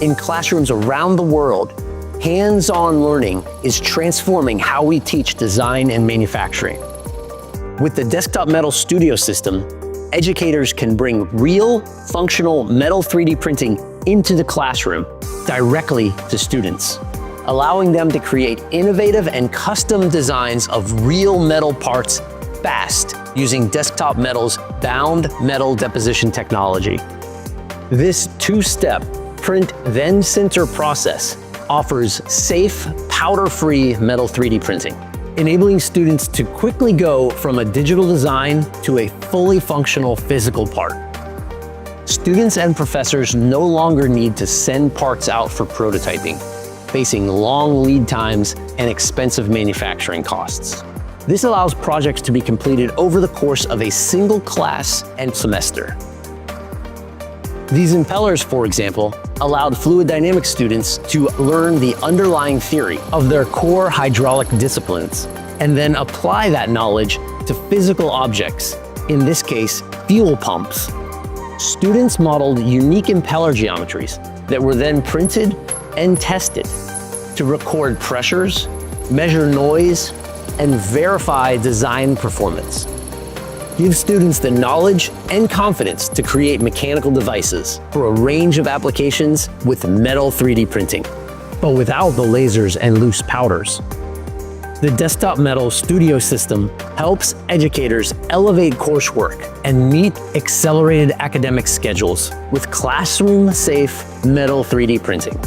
In classrooms around the world, hands-on learning is transforming how we teach design and manufacturing. With the Desktop Metal Studio system, educators can bring real, functional metal 3D printing into the classroom directly to students, allowing them to create innovative and custom designs of real metal parts fast using Desktop Metal's bound metal deposition technology. This two-step print then sinter process offers safe, powder-free metal 3D printing, enabling students to quickly go from a digital design to a fully functional physical part. Students and professors no longer need to send parts out for prototyping, facing long lead times and expensive manufacturing costs. This allows projects to be completed over the course of a single class and semester. These impellers, for example, allowed fluid dynamics students to learn the underlying theory of their core hydraulic disciplines, and then apply that knowledge to physical objects, in this case, fuel pumps. Students modeled unique impeller geometries that were then printed and tested to record pressures, measure noise, and verify design performance. Give students the knowledge and confidence to create mechanical devices for a range of applications with metal 3D printing, but without the lasers and loose powders. The Desktop Metal Studio system helps educators elevate coursework and meet accelerated academic schedules with classroom-safe metal 3D printing.